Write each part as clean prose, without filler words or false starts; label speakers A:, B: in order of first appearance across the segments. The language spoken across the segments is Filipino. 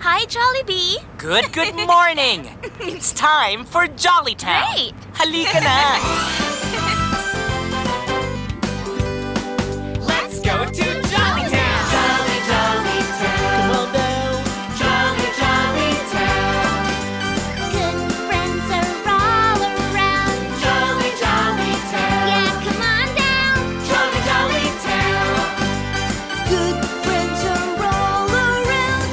A: Hi, Jollibee!
B: Good morning! It's time for Jollytown!
A: Great!
B: Halika na! Let's go to Jollytown!
C: Jolly, jolly town.
B: Come on down!
C: Jolly, jolly town.
A: Good friends are all around.
C: Jolly, jolly town.
A: Yeah, come on down.
C: Jolly, jolly town.
A: Good friends are all around.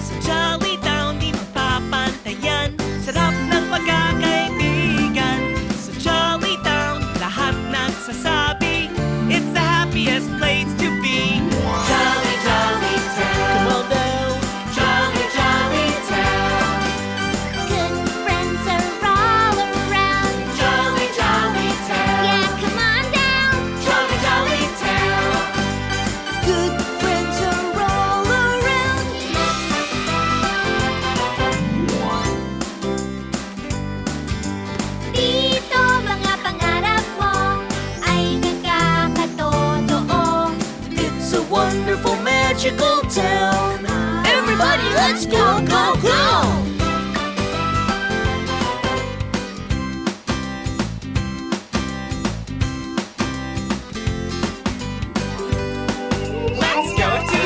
B: Sa Jollytown di mapapantayan, sarap ng pagkakaibigan. Sa Jollytown, lahat nagsasabi, it's the happiest place to be.
C: Jolly, jolly town.
B: Come on down!
C: Jolly, jolly town.
A: Good friends are all around.
C: Jolly, jolly town.
A: Yeah, come on down.
C: Jolly, jolly town.
A: Good friends are all around. Dito mga pangarap mo ay nagkakatotoo.
B: It's a wonderful, magical town.
A: Everybody, let's go, go, go!
B: Let's go to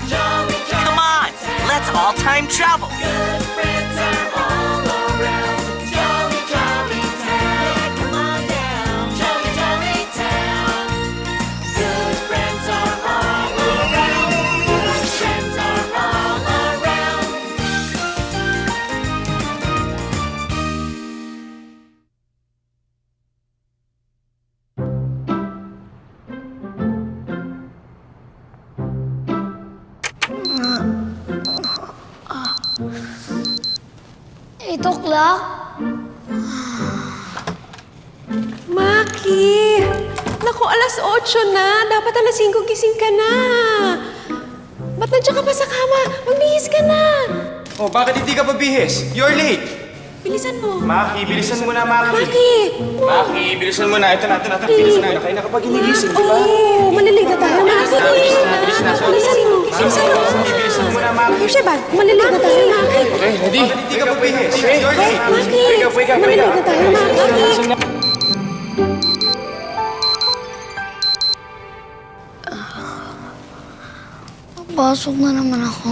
B: Jollytown! Come on, let's all time travel.
C: Good friends are all around. Jolly, jolly town.
B: Come on down.
C: Jolly, jolly town. Good friends are all around. Good friends are all around.
A: Eight o'clock?
D: Maki! Naku, alas 8 na. Dapat alas 5 gising ka na. Ba't nandiyan ka pa sa kama? Magbihis ka na.
E: Oh, bakit hindi ka pabihis? You're late!
D: Bilisan mo.
E: Maki, bilisan mo na, Maki.
D: Maki!
E: Maki, bilisan mo na. Ito na. Bilisan na. Kaya na kapag ginigising, di ba?
D: Oo, malilate na tayo, Maki.
E: Bilisan na.
D: Bilisan mo. Bilisan mo.
E: Bilisan mo na, Maki.
D: Sheba, malilate na tayo, Maki.
E: Okay, ready? Bakit hindi ka pabihis? You're late!
D: Maki!
E: Wake up!
D: Malilate na tayo, Maki.
A: Pasok na naman ako.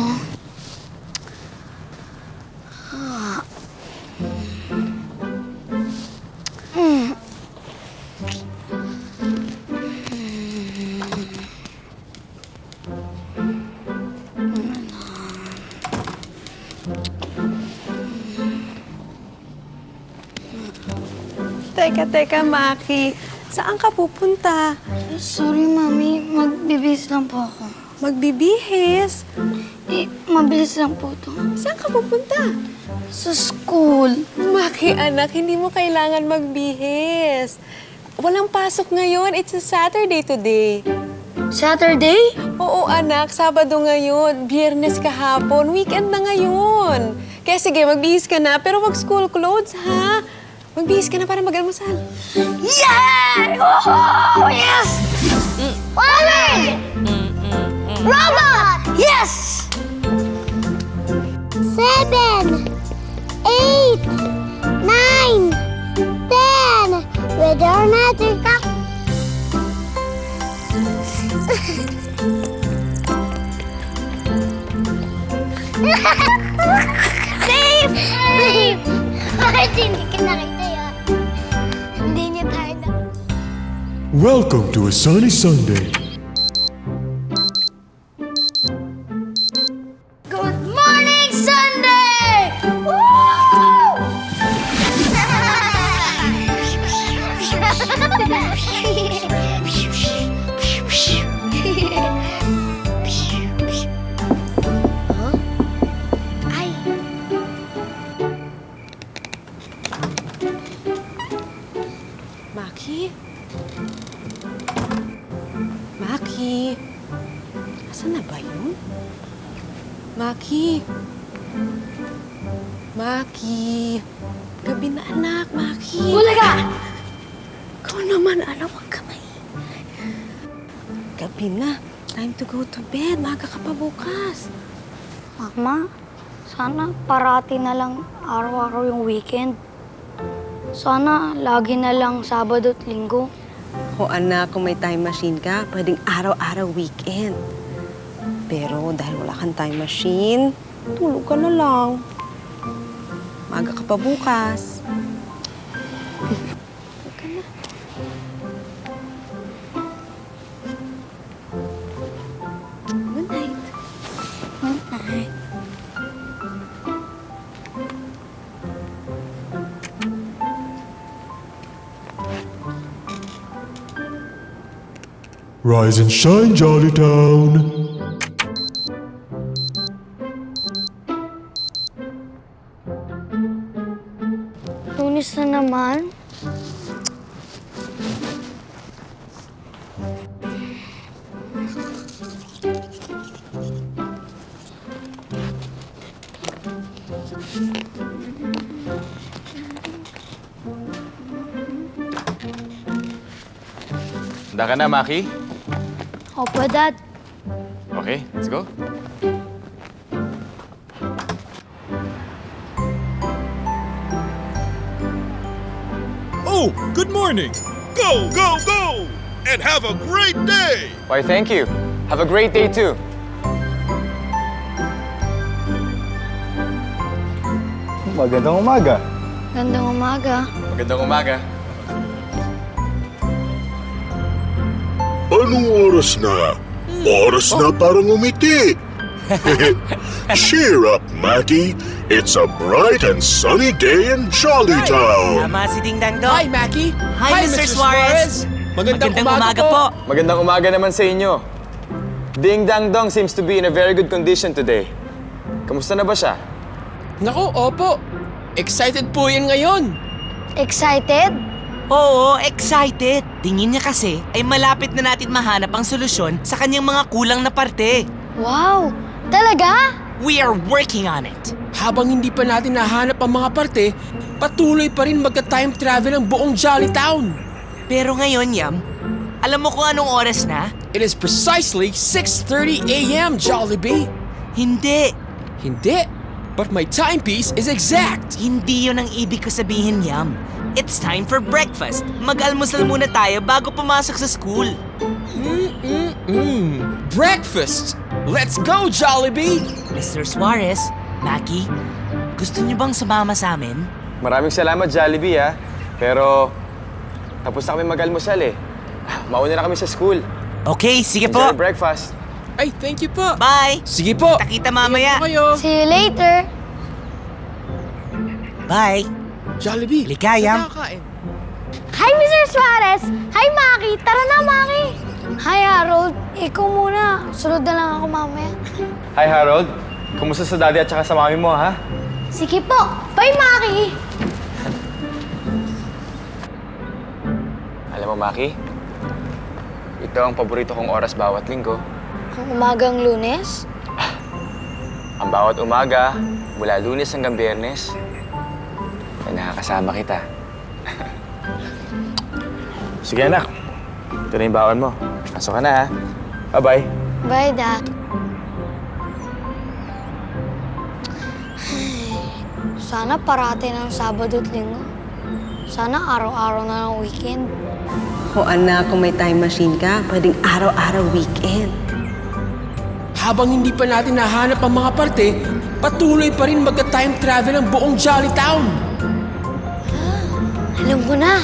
D: Teka, Maki. Saan ka pupunta?
F: Sorry, Mami. Magbibihis lang po ako.
D: Magbibihis.
F: Mabilis lang po to.
D: Saan ka pupunta?
F: Sa school.
D: Maki, anak, hindi mo kailangan magbihis. Walang pasok ngayon. It's a Saturday today.
F: Saturday?
D: Oo, anak. Sabado ngayon. Biyernes kahapon. Weekend na ngayon. Kaya sige, magbihis ka na. Pero wag school clothes, ha? Magbihis ka na para mag-almusal.
F: Yay! Oh, yes! Woman! Robot! Yes!
A: 7, 8, 9, 10. Ready or not, Kak? Safe! Safe! Bakit hindi ka nakita yun? Hindi niya tayo na...
G: Welcome to a sunny Sunday.
A: Good morning, Sunday! Woo! Ay.
D: Maki? Maki? Asan na ba yun? Maki? Maki? Gabi na, anak. Maki?
F: Huli ka!
D: Ikaw naman, alam ang kamay. Gabi na. Time to go to bed. Maaga ka pa bukas.
F: Mama, sana parati na lang araw-araw yung weekend. Sana lagi na lang Sabado at Linggo.
D: O anak, kung may time machine ka, pwedeng araw-araw weekend. Pero dahil wala kang time machine, tulog ka na lang. Maaga ka pa bukas. Good night.
G: Rise and shine, Jolly Town.
F: Lunes na naman.
E: Handa ka na, Maki?
F: Opo, Dad.
E: Okay, let's go.
H: Oh, good morning. Go, go, go! And have a great day!
E: Why, thank you. Have a great day, too.
I: Magandang umaga.
F: Gandang umaga.
E: Magandang umaga.
H: Anong oras na? Oras na parang umiti. Cheer up, Mackie. It's a bright and sunny day in Jolly Town.
B: Tama si Ding Dang Dong.
J: Hi, Mackie!
B: Hi, Mr. Suarez!
J: Magandang
B: umaga po.
E: Magandang umaga naman sa inyo. Ding Dang Dong seems to be in a very good condition today. Kamusta na ba siya?
J: Naku, opo. Excited po yan ngayon.
F: Excited?
B: Oo, excited. Tingin niya kasi ay malapit na natin mahanap ang solusyon sa kanyang mga kulang na parte.
F: Wow! Talaga?
B: We are working on it.
J: Habang hindi pa natin nahanap ang mga parte, patuloy pa rin magka-time travel ang buong Jolly Town.
B: Pero ngayon, Yam, alam mo kung anong oras na?
J: It is precisely 6:30 a.m., Jollibee.
B: Hindi.
J: Hindi, but my timepiece is exact.
B: Hindi yon ang ibig ko sabihin, Yam. It's time for breakfast. Mag-almusal muna tayo bago pumasok sa school.
J: Breakfast! Let's go, Jollibee!
B: Mr. Suarez, Mackie, gusto niyo bang sumama sa amin?
E: Maraming salamat, Jollibee, ha? Pero, tapos na kami mag-almusal, eh. Mauna na kami sa school.
B: Okay, sige
E: Enjoy
B: po.
E: your breakfast.
J: Ay, thank you po.
B: Bye!
J: Sige po.
B: Kita mamaya.
J: Ingat po kayo.
F: See you later.
B: Bye!
J: Jollibee.
B: Ligayam.
J: Nakakain.
F: Hi, Mr. Suarez! Hi, Maki! Tara na, Maki! Hi, Harold. Ikaw muna. Sunod na lang ako mamaya.
E: Hi, Harold. Kumusta sa daddy at saka sa mami mo, ha?
F: Sige po. Bye, Maki!
E: Alam mo, Maki, ito ang paborito kong oras bawat linggo.
F: Ang umagang Lunes?
E: Ang bawat umaga, mula Lunes hanggang Biyernes, ay nakakasama kita. Sige, anak. Ito na yung bawon mo. Pasok ka na, ha? Bye-bye.
F: Bye, Dad. Sana parati ng Sabado at Linggo. Sana araw-araw na ng weekend.
D: O anak, kung may time machine ka, pwedeng araw-araw weekend.
J: Habang hindi pa natin nahanap ang mga parte, patuloy pa rin magka-time travel ang buong Jolly Town.
F: Alam ko na.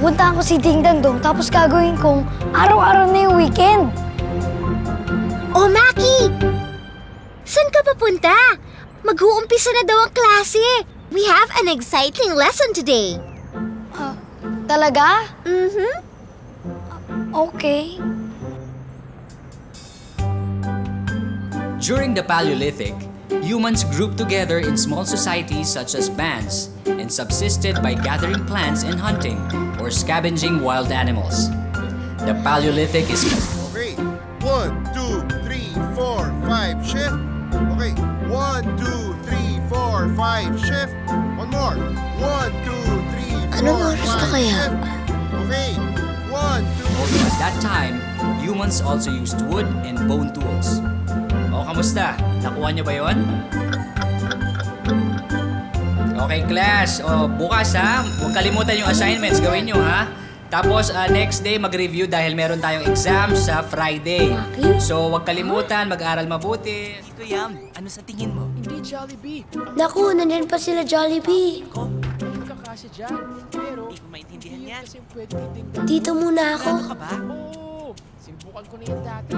F: Pupunta ako si Ding Dang Dong tapos gagawin kong araw-araw na yung weekend.
A: Oh, Mackie! Saan ka papunta? Mag-uumpisa na daw ang klase. We have an exciting lesson today.
F: Talaga?
A: Mm-hmm.
F: Okay.
K: During the Paleolithic, humans grouped together in small societies such as bands and subsisted by gathering plants and hunting or scavenging wild animals. The Paleolithic is...
H: Okay, 1, 2, 3, 4, 5, shift. Okay, 1, 2, 3, 4, 5, shift. One more. 1, 2, 3,
A: Anong oras na kaya?
H: Okay, 1, 2.
K: Although at that time, humans also used wood and bone tools. O, kamusta? Nakuha niyo ba yon? Okay, class. O, bukas ha, huwag kalimutan yung assignments. Gawin nyo ha. Tapos next day mag-review dahil meron tayong exam sa Friday. So, huwag kalimutan, mag-aral mabuti.
B: Tito Yam, ano sa tingin mo?
J: Hindi Jollibee.
A: Naku, nandyan pa sila Jollibee.
J: Hindi ka kasi dyan. Pero,
B: Hindi ko maintindihan yan.
J: kasi pwede din.
A: Dito muna ako.
B: Ano ka ba?
J: Oo, simbukan ko na yan dati.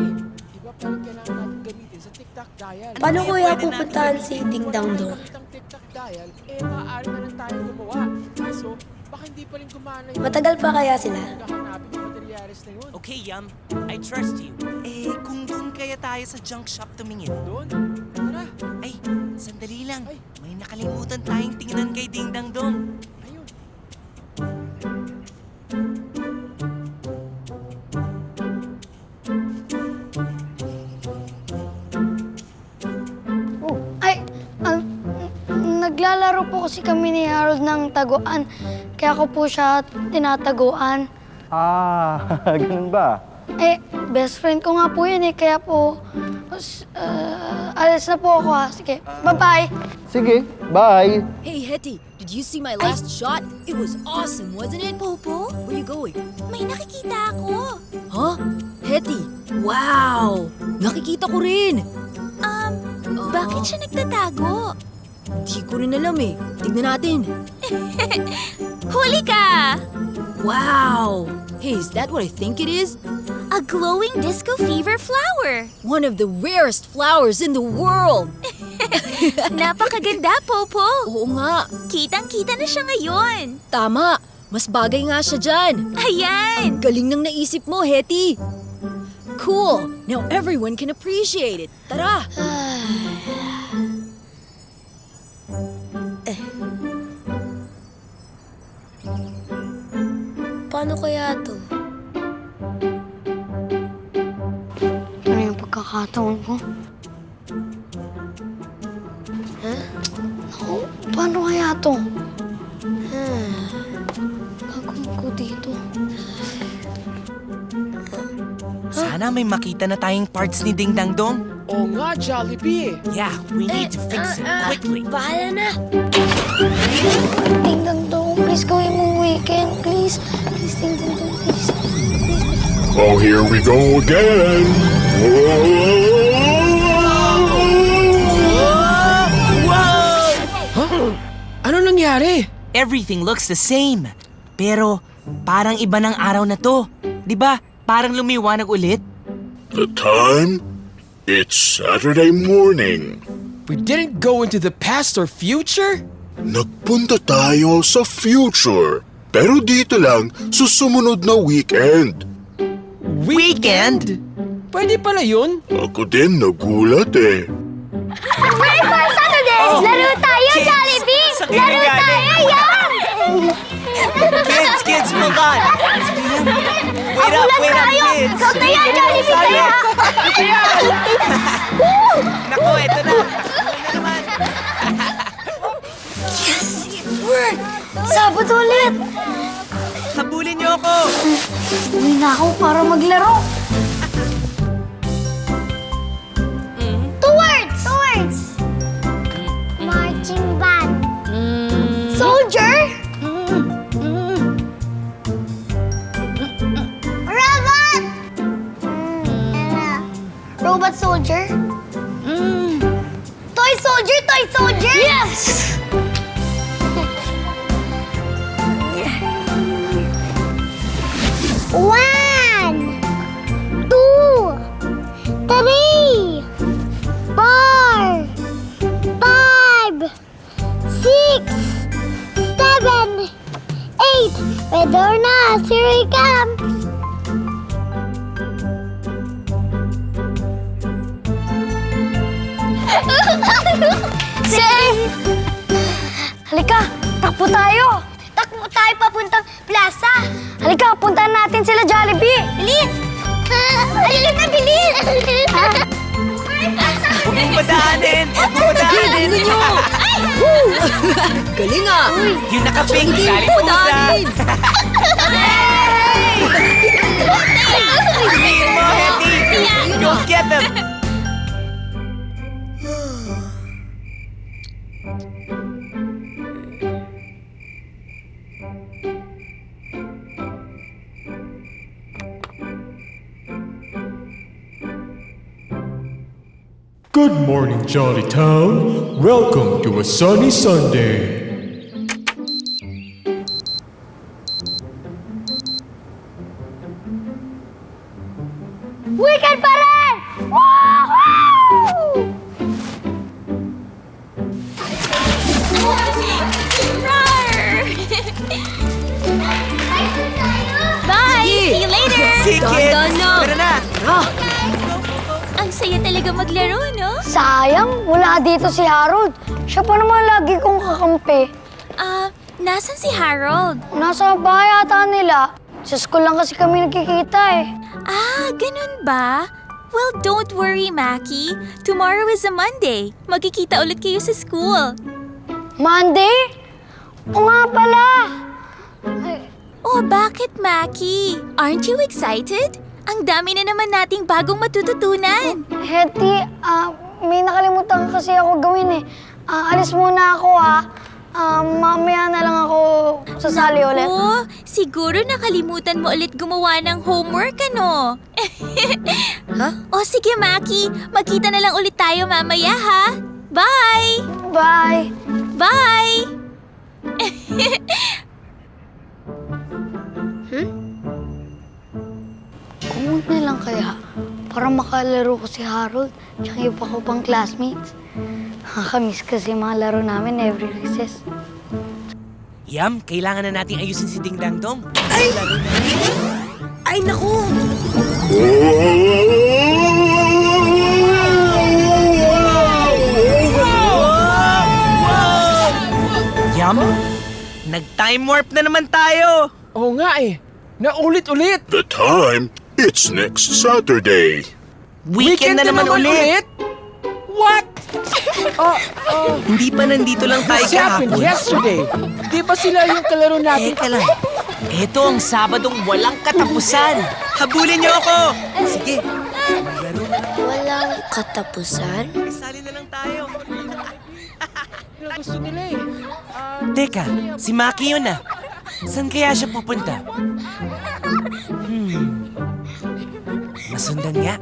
J: Iba pa rin kailangan natin gamitin sa TikTok dial.
A: Paano
B: Ano
A: kuya
B: pwede natin
A: pupuntahan si Ding Dang Dong?
J: Ang TikTok dial, maaari na lang tayo gumawa. Kaso, baka hindi pa rin gumana yun.
A: Matagal pa kaya sila?
J: Kahanapin yung materialis na yun.
B: Okay, Yam. I trust you. Eh, kung doon kaya tayo sa junk shop tumingin?
J: Doon, tara.
B: Ay, sandali lang.
J: Ay.
B: May nakalimutan tayong tingnan kay Ding Dang Dong.
J: Ayun.
F: Ay, naglalaro po kasi kami ni Harold ng taguan. Kaya ko po siya tinataguan.
I: Ganun ba?
F: Eh, best friend ko nga po yun eh. Kaya po, alis na po ako ha. Sige, bye-bye.
I: Sige, bye!
L: Hey, Hetty, did you see my last shot? It was awesome, wasn't it? Popo? Where you going?
A: May nakikita ako.
L: Huh? Hetty, wow! Nakikita ko rin!
A: Bakit siya nagtatago?
L: Di ko rin alam eh. Tignan natin.
A: Huli ka!
L: Wow! Hey, is that what I think it is?
A: A glowing disco fever flower.
L: One of the rarest flowers in the world!
A: Napakaganda, Popo.
L: Oo nga,
A: Kitang-kita na siya ngayon.
L: tama! Mas bagay nga siya dyan.
A: Ayan!
L: Galing nang naisip mo, Hetty! Cool! Now everyone can appreciate it. Tara!
A: Paano kaya to?
F: Ano yung pagkakataon ko? Naku, paano kaya to? Gagawin ko dito.
B: Sana may makita na tayong parts ni Ding Dang Dong.
J: Oo nga, Jollibee.
B: Yeah, we need to fix it quickly.
A: Bahala na.
F: Ding Dang Dong, please gawin mong weekend, please. Please, Ding Dang Dong, please.
G: Oh, here we go again.
J: Ano nangyari?
B: Everything looks the same. Pero parang iba ng araw na to. 'Di ba? Parang lumiwanag ulit.
G: The time? It's Saturday morning.
J: We didn't go into the past or future?
G: Nagpunta tayo sa future. Pero dito lang sa sumunod na weekend.
B: Weekend?
J: Pwede pala yun?
G: Ako din nagulat eh.
A: Ready for Saturday! Laro tayo, Jollibee! Laro tayo, Yum!
B: Kids, hold on. Wait up, kids.
A: Ikaw tayo, Jollibee tayo!
B: Naku, eto na. Uwi na naman.
F: Sabado ulit!
B: Habulin niyo ako.
F: Uwi na ako para maglaro.
A: Towards! Towards! Marching band. Soldier? Robot! Robot soldier? Toy soldier! Toy soldier! Yes! One, two, three, four, five, six, seven, eight. Ready or not, here we come.
F: Safe! Halika, takbo tayo!
A: Takbo tayo papuntang plaza.
F: Halika, puntahan natin sila Jollibee!
A: Bilis! Halika na, bilis!
B: Huwag Padaanin!
L: Galing ninyo! Woo! Galing ah!
B: Yung nakapink,
L: Hindi
B: sali
L: po
B: pusa!
L: daanin!
B: Tingin mo, Hetty! Go get them!
H: Good morning, Jolly Town. Welcome to a sunny Sunday.
F: Weekend pa rin! Woohoo!
A: Bye! See you later!
B: See, kids!
L: Dahan-dahan na.
B: Tara na!
A: Ang saya talaga maglaro, no?
F: Sayang, wala dito si Harold. Siya pa naman lagi kong kakampi.
A: Nasan si Harold?
F: Nasa bahay ata nila. Sa school lang kasi kami nagkikita eh.
A: Ganun ba? Well, don't worry, Maki. Tomorrow is a Monday. Magkikita ulit kayo sa school.
F: Monday? O nga pala.
A: Oh, bakit, Maki? Aren't you excited? Ang dami na naman nating bagong matututunan.
F: Hetty, may nakalimutan kasi ako gawin eh. Alis muna ako ha. Mamaya na lang ako sasali ulit.
A: Oh, siguro nakalimutan mo ulit gumawa ng homework, ano? Oh, sige, Maki. Magkita na lang ulit tayo mamaya, ha? Bye!
F: Bye!
A: Bye!
F: Kumunti na lang kaya para makalaro ko si Harold tsaka yung pa ko pang classmates. Nakakamiss kasi mga laro namin every recess.
B: Yam, kailangan na nating ayusin si Ding Dang Dong.
L: Ay, naku!
B: Yam, nag-time warp na naman tayo!
J: Oo nga eh. Naulit-ulit.
G: The time, it's next Saturday.
B: Weekend na naman ulit!
J: What?
B: Hindi pa nandito lang tayo
J: This happened
B: kahapon.
J: yesterday. Di ba sila yung kalaro natin?
B: Teka lang. Ito ang Sabadong walang katapusan. Habulin niyo ako! Sige,
F: Walang katapusan?
B: sali na lang tayo.
J: Yung gusto nila eh.
B: Teka, si Maki yun ah. Saan kaya siya pupunta? Masundan nga.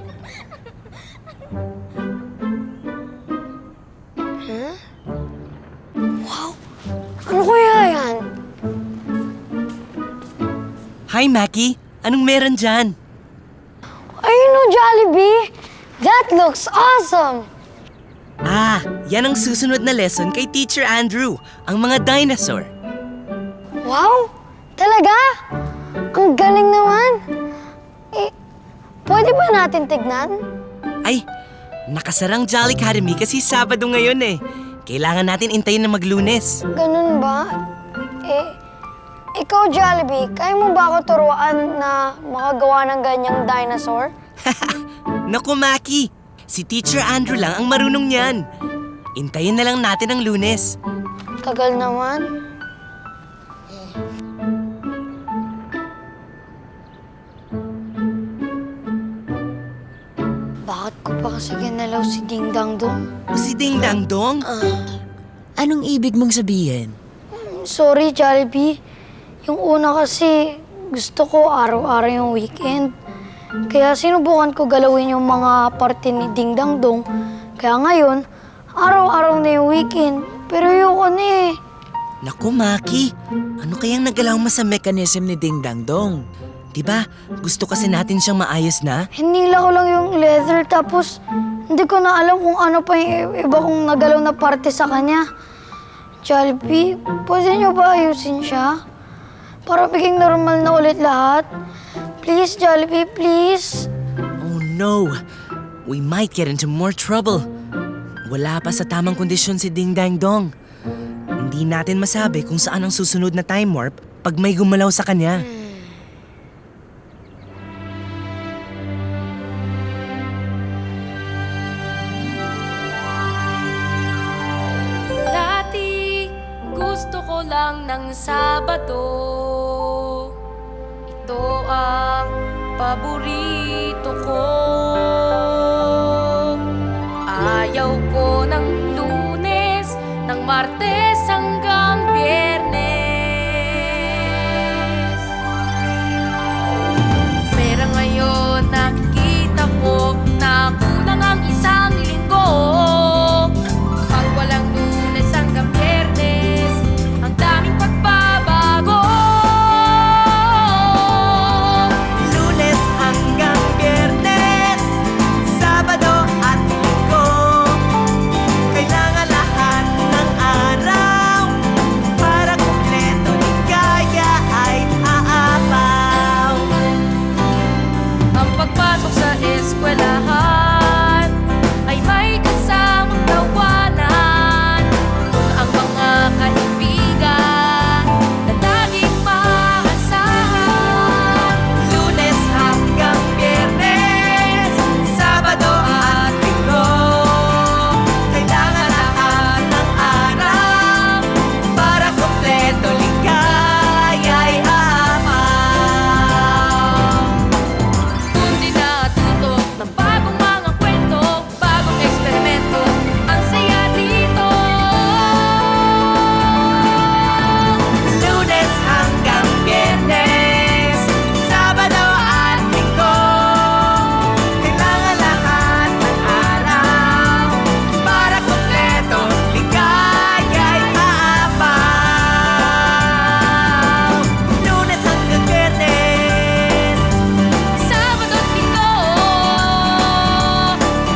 F: Ano kaya yan?
B: Hi, Maki. Anong meron dyan?
F: Ayun o, Jollibee! That looks awesome!
B: Yan ang susunod na lesson kay Teacher Andrew, ang mga dinosaur.
F: Wow! Talaga? Ang galing naman! Pwede ba natin tignan?
B: Ay, nakasarang Jolly Academy kasi Sabado ngayon eh. Kailangan natin intayin na mag-Lunes.
F: Ganun ba? Ikaw, Jollibee, kaya mo ba ako turuan na makagawa ng ganyang dinosaur?
B: Naku, Maki. Si Teacher Andrew lang ang marunong niyan. Intayin na lang natin ang Lunes.
F: Tagal naman. Bakit ko pa kasi ginalaw si Ding Dang Dong?
B: O si Ding Dang Dong?
L: Anong ibig mong sabihin?
F: Sorry, Jollibee. Yung una kasi, gusto ko araw-araw yung weekend. Kaya sinubukan ko galawin yung mga parte ni Ding Dang Dong. Kaya ngayon, araw-araw na yung weekend. Pero ayoko na eh.
B: Naku, Maki. Ano kayang nagalaw mo sa
L: Mechanism ni Ding Dang Dong.
B: Diba? Gusto kasi natin siyang maayos na.
F: Hinila ko lang yung leather tapos hindi ko na alam kung ano pa yung iba kong nagalaw na parte sa kanya. Jollibee, pwede niyo ba ayusin siya? Para biging normal na ulit lahat. Please, Jollibee, please.
B: Oh no! We might get into more trouble. Wala pa sa tamang kondisyon si Ding Dang Dong. Hindi natin masabi kung saan ang susunod na time warp pag may gumalaw sa kanya.
C: Gusto ko lang ng Sabado. Ito ang paborito ko. Ayaw ko ng Lunes, ng Martes hanggang Biyernes. Pero ngayon nakikita ko na kulang ang isang linggo. Pag walang Lunes hanggang Biyernes, ang daming pagbabago.
B: Lunes hanggang Biyernes, Sabado at Linggo. Kailangan lahat ng araw para kumpleto ligaya ay aapaw.
C: Ang pagpasok sa eskwelahan ay may kasamang tawanan. Ang mga kaibigan na laging maasahan.
B: Lunes hanggang Biyernes, Sabado at Linggo. Kailangan lahat ng araw para kumpleto ligaya ay aapaw.
C: Doon din natutok ng bagong mga kwento, bagong eksperimento. Ang saya dito.
B: Lunes hanggang Biyernes, Sabado at Linggo. Kailangan lahat ng araw para kumpleto ligaya ay aapaw. Lunes hanggang Biyernes,
C: Sabado at Linggo,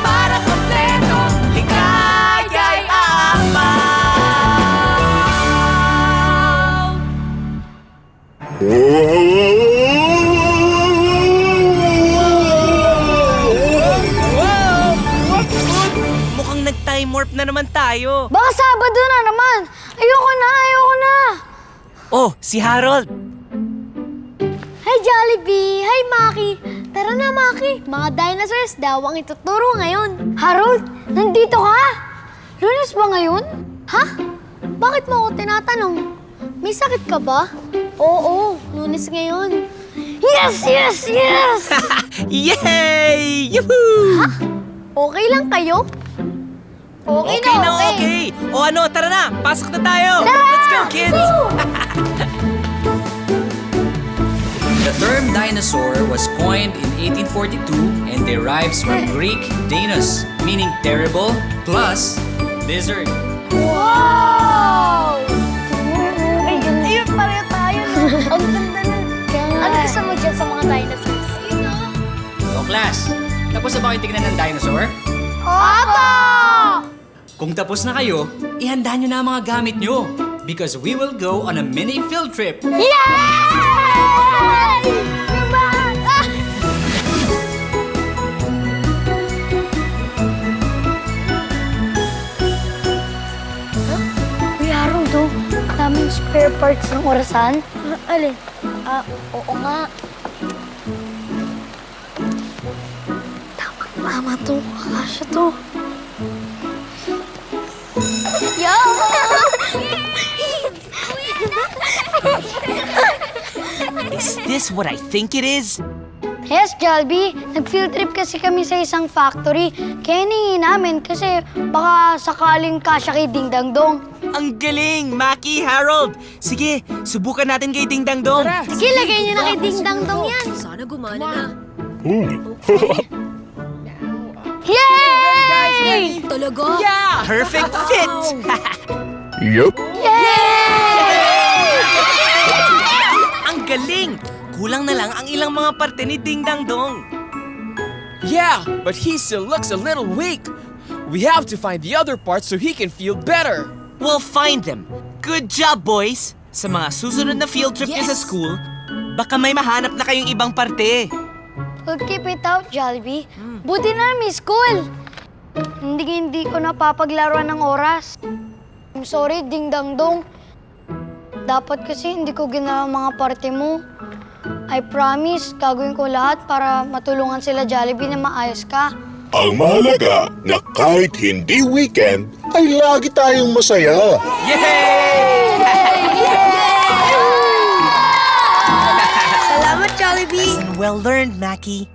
C: para kompleto
B: ligaya ay aapaw. Mukhang nag-time warp na naman tayo.
F: Baka Sabado na naman. Ayoko na.
B: Oh, si Harold.
F: Hi, Jollibee! Hi, Maki! Tara na, Maki! Mga dinosaurs daw ang ituturo ngayon. Harold, nandito ka? Lunes ba ngayon? Ha? Bakit mo ako tinatanong? May sakit ka ba? Oo, Lunes ngayon. Yes!
B: Yay! Yuhuu!
F: Okay lang kayo? Okay,
B: Okay. O ano, tara na. Pasok na tayo.
F: Tara!
B: Let's go, kids.
K: The term dinosaur was coined in 1842 and derives from Greek Danos, meaning terrible, plus lizard.
F: Wow! Ayun, pareho tayo. Ang ganda nun. Ano gusto mo dyan sa mga dinosaurs?
K: O class, tapos na ba kayo tignan ng dinosaur?
F: Opo!
K: Kung tapos na kayo, ihanda nyo na ang mga gamit nyo because we will go on a mini field trip.
F: Yay! Naman! Ah! Uy, Harold, oh. Daming spare parts ng orasan. Alin? Oo nga. Tama to. Kasya to. Yo!
B: Is this what I think it is?
F: Yes, Jollibee. Nag-field trip kasi kami sa isang factory. Kaya hiningi namin kasi baka sakaling kasya kay Ding Dang Dong.
B: Ang galing, Maki, Harold. Sige, subukan natin kay Ding Dang Dong.
F: Sige, lagay niyo na kay Ding Dang Dong yan.
L: Sana gumana na.
F: Yay!
L: Talaga?
B: Yeah! Perfect fit!
G: Yup.
B: Ang galing! Kulang na lang ang ilang mga parte ni Ding Dang Dong.
J: Yeah, but he still looks a little weak. We have to find the other parts so he can feel better.
B: We'll find them. Good job, boys! Sa mga susunod na field trip niyo sa school, baka may mahanap na kayong ibang parte.
F: We'll keep it out, Jollibee. Buti na may school. Hindi ko napapaglaruan ng oras. I'm sorry, Ding Dang Dong. Dapat kasi hindi ko ginawa mga parte mo. I promise, gagawin ko lahat para matulungan sila Jollibee na maayos ka.
G: Ang mahalaga na kahit hindi weekend, ay lagi tayong masaya.
B: Yay! Well learned, Mackie.